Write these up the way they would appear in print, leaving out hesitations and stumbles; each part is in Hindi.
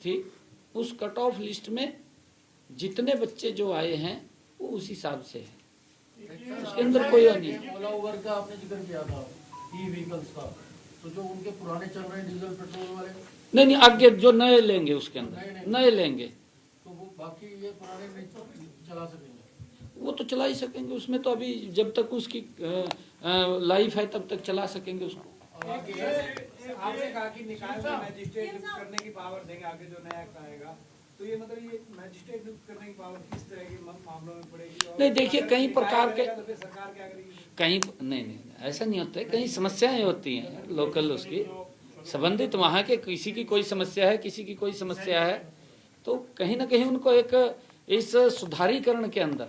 थी, उस कट ऑफ लिस्ट में जितने बच्चे जो आए हैं वो उस हिसाब से है, उसके अंदर कोई नहीं। ओला उबर का आपने जिक्र किया था, ई व्हीकल्स का, तो जो उनके पुराने चल रहे हैं डीजल पेट्रोल वाले, नहीं आगे जो नए लेंगे उसके अंदर नए लेंगे तो वो बाकी ये पुराने नहीं चला सकेंगे। वो तो चला ही सकेंगे, उसमें तो अभी जब तक उसकी लाइफ है तब तक चला सकेंगे उसको। आपने कहा कि निकाय में मैजिस्ट्रेट नियुक्त करने की पावर देंगे आगे जो नया एक्ट आएगा, तो ये मतलब ये मैजिस्ट्रेट नियुक्त करने की पावर किस तरह के मामलों में पड़ेगी? नहीं देखिए, कई प्रकार के तो फिर सरकार क्या करेगी? कहीं नहीं ऐसा नहीं होता है, कहीं समस्याएं होती हैं लोकल, उसकी संबंधित वहाँ के किसी की कोई समस्या है, किसी की कोई समस्या है, तो कहीं ना कहीं उनको एक इस सुधारीकरण के अंदर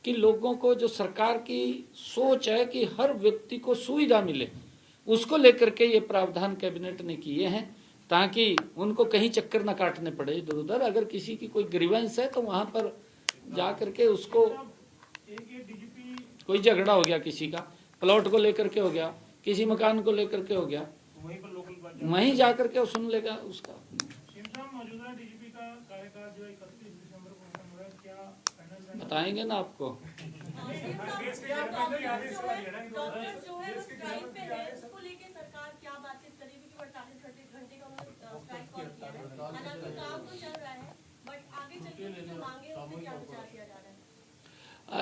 कि लोगों को जो सरकार की सोच है कि हर व्यक्ति को सुविधा मिले, उसको लेकर के ये प्रावधान कैबिनेट ने किए हैं ताकि उनको कहीं चक्कर न काटने पड़े इधर उधर। अगर किसी की कोई ग्रीवेंस है तो वहां पर जा करके उसको, कोई झगड़ा हो गया किसी का, प्लॉट को लेकर के हो गया, किसी मकान को लेकर के हो गया, वहीं जा करके वो सुन लेगा उसका। मौजूदा डीजीपी का कार्यकाल जो 31 दिसंबर को खत्म हो रहा है, क्या बताएंगे ना आपको।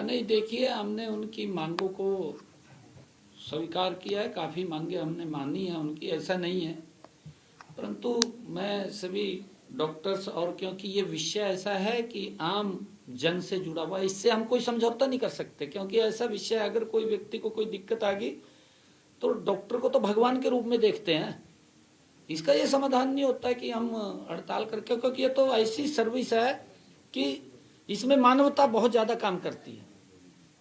नहीं देखिए, हमने उनकी मांगों को स्वीकार किया है, काफ़ी मांगे हमने मानी है उनकी, ऐसा नहीं है, परंतु मैं सभी डॉक्टर्स, और क्योंकि ये विषय ऐसा है कि आम जन से जुड़ा हुआ है, इससे हम कोई समझौता नहीं कर सकते, क्योंकि ऐसा विषय अगर कोई व्यक्ति को कोई दिक्कत आ गई तो डॉक्टर को तो भगवान के रूप में देखते हैं, इसका ये समाधान नहीं होता है कि हम हड़ताल करके, क्योंकि ये तो ऐसी सर्विस है कि इसमें मानवता बहुत ज़्यादा काम करती है,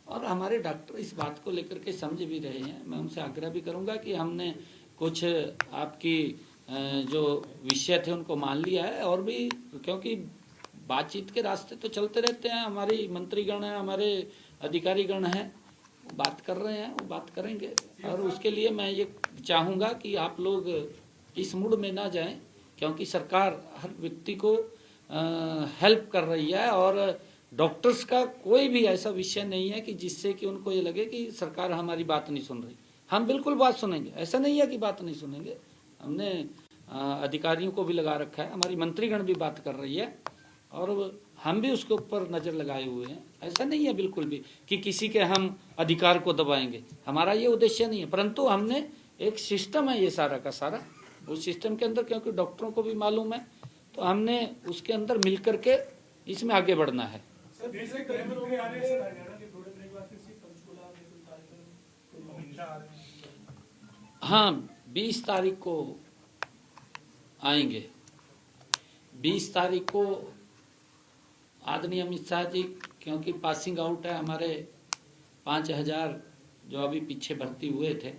और हमारे डॉक्टर इस बात को लेकर के समझ भी रहे हैं। मैं उनसे आग्रह भी करूंगा कि हमने कुछ आपकी जो विषय थे उनको मान लिया है, और भी क्योंकि बातचीत के रास्ते तो चलते रहते हैं, हमारी मंत्रीगण हैं, हमारे अधिकारीगण हैं, वो बात कर रहे हैं, वो बात करेंगे, और उसके लिए मैं ये चाहूँगा कि आप लोग इस मूड में ना जाएं, क्योंकि सरकार हर व्यक्ति को हेल्प कर रही है, और डॉक्टर्स का कोई भी ऐसा विषय नहीं है कि जिससे कि उनको ये लगे कि सरकार हमारी बात नहीं सुन रही। हम बिल्कुल बात सुनेंगे, ऐसा नहीं है कि बात नहीं सुनेंगे, हमने अधिकारियों को भी लगा रखा है, हमारी मंत्रीगण भी बात कर रही है, और हम भी उसके ऊपर नज़र लगाए हुए हैं। ऐसा नहीं है बिल्कुल भी कि किसी के हम अधिकार को दबाएंगे, हमारा ये उद्देश्य नहीं है, परंतु हमने एक सिस्टम है ये सारा का सारा, उस सिस्टम के अंदर, क्योंकि डॉक्टरों को भी मालूम है, तो हमने उसके अंदर मिल करके इसमें आगे बढ़ना है। हाँ, 20 तारीख को आएंगे, 20 तारीख को आदरणीय अमित शाह जी, क्योंकि पासिंग आउट है हमारे 5000 जो अभी पीछे भर्ती हुए थे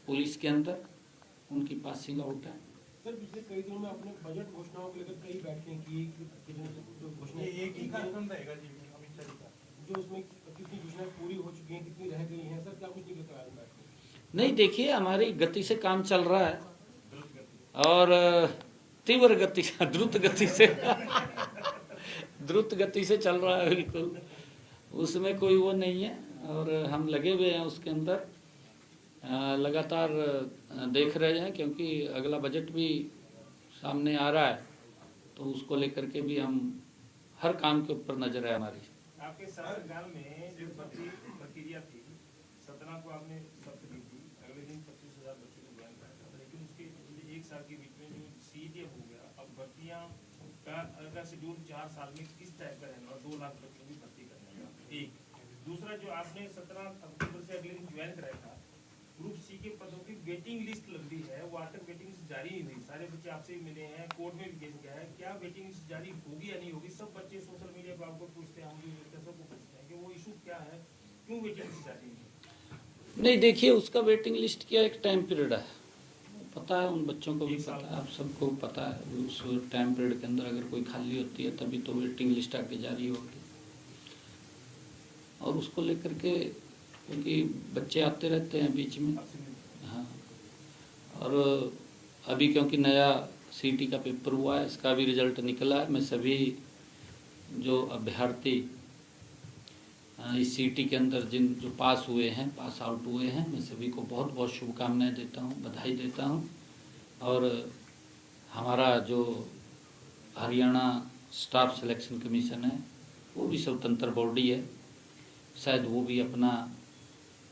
पुलिस के अंदर, उनकी पासिंग आउट है। सर पिछले कई दिनों में आपने बजट घोषणाओं को लेकर कई बैठकें की, घोषणा एक ही कार्यक्रम रहेगा जी अमित शाह जी का, जो उसमें कितनी घोषणाएं पूरी हो चुकी हैं, कितनी रह गई हैं, सर क्या कुछ निकल कर आ रहा है? नहीं देखिए, हमारी गति से काम चल रहा है, और तीव्र गति से, द्रुत गति से द्रुत गति से चल रहा है, बिल्कुल उसमें कोई वो नहीं है, और हम लगे हुए हैं उसके अंदर, लगातार देख रहे हैं, क्योंकि अगला बजट भी सामने आ रहा है, तो उसको लेकर के भी हम हर काम के ऊपर नजर है हमारी। आपके शासनकाल में जो प्रक्रिया थी, 17 को आपने शपथ ली थी, अगले दिन 25,000 बच्चों को ज्वाइन कराया था, लेकिन उसके 1 साल के बीच में जो सीधे हो गया, अब भर्तियां का शेड्यूल 4 साल में किस टाइप का रहना, और 2 लाख बच्चों की भर्ती करने का, एक। दूसरा, जो आपने 17 अक्टूबर से अगले दिन ज्वाइन कराया था, ग्रुप सी के पदों की वेटिंग लिस्ट लंबी है, वो आज तक वेटिंग लिस्ट जारी ही नहीं, सारे बच्चे आपसे मिले हैं, कोर्ट में भी केस गया है, क्या वेटिंग लिस्ट जारी होगी या नहीं होगी? सब बच्चे सोशल मीडिया पर आपको पूछते हैं, हम भी सबको पूछते हैं कि वो इशू क्या है, क्यों वेटिंग लिस्ट जारी नहीं? नहीं देखिए, उसका वेटिंग लिस्ट क्या एक टाइम पीरियड है, पता है उन बच्चों को भी पता है, आप सबको पता है, उस टाइम पीरियड के अंदर अगर कोई खाली होती है तभी तो वेटिंग लिस्ट आके जारी होगी, और उसको लेकर के, क्योंकि बच्चे आते रहते हैं बीच में, हाँ, और अभी क्योंकि नया सीटी का पेपर हुआ है, इसका भी रिजल्ट निकला है। मैं सभी जो अभ्यर्थी इस सीटी के अंदर जो पास हुए हैं, पास आउट हुए हैं, मैं सभी को बहुत बहुत शुभकामनाएं देता हूं, बधाई देता हूं। और हमारा जो हरियाणा स्टाफ सिलेक्शन कमीशन है वो भी स्वतंत्र बॉडी है, शायद वो भी अपना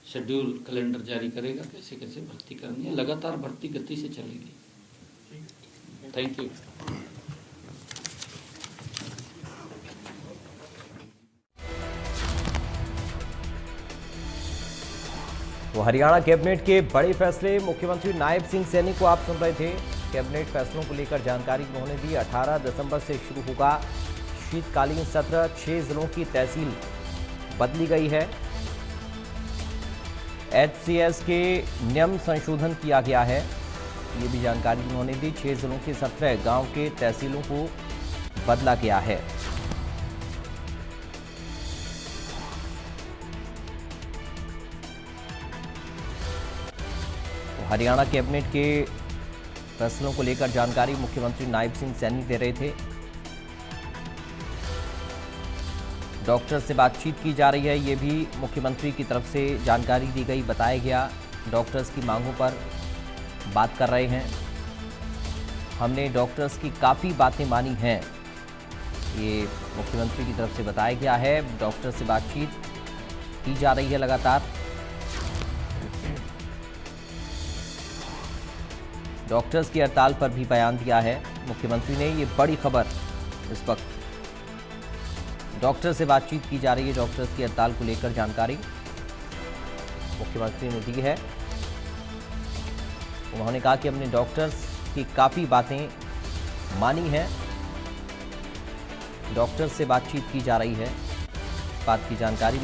शेड्यूल कैलेंडर जारी करेगा, कैसे कैसे भर्ती करनी है। लगातार भर्ती गति से चलेगी। Thank you. तो हरियाणा कैबिनेट के बड़े फैसले, मुख्यमंत्री नायब सिंह सैनी को आप सुन रहे थे। कैबिनेट फैसलों को लेकर जानकारी उन्होंने दी। 18 दिसंबर से शुरू होगा शीतकालीन सत्र। 6 जिलों की तहसील बदली गई है। HCS के नियम संशोधन किया गया है, ये भी जानकारी उन्होंने दी। 6 जिलों के 17 गांव के तहसीलों को बदला गया है। हरियाणा कैबिनेट के फैसलों को लेकर जानकारी मुख्यमंत्री नायब सिंह सैनी दे रहे थे। डॉक्टर से बातचीत की जा रही है, ये भी मुख्यमंत्री की तरफ से जानकारी दी गई। बताया गया डॉक्टर्स की मांगों पर बात कर रहे हैं। हमने डॉक्टर्स की काफ़ी बातें मानी हैं, ये मुख्यमंत्री की तरफ से बताया गया है। डॉक्टर से बातचीत की जा रही है लगातार। डॉक्टर्स की हड़ताल पर भी बयान दिया है मुख्यमंत्री ने। ये बड़ी खबर इस वक्त। डॉक्टर से बातचीत की जा रही है, डॉक्टर्स की हड़ताल को लेकर जानकारी मुख्यमंत्री ने दी है। उन्होंने कहा कि हमने डॉक्टर्स की काफ़ी बातें मानी हैं। डॉक्टर्स से बातचीत की जा रही है, बात की जानकारी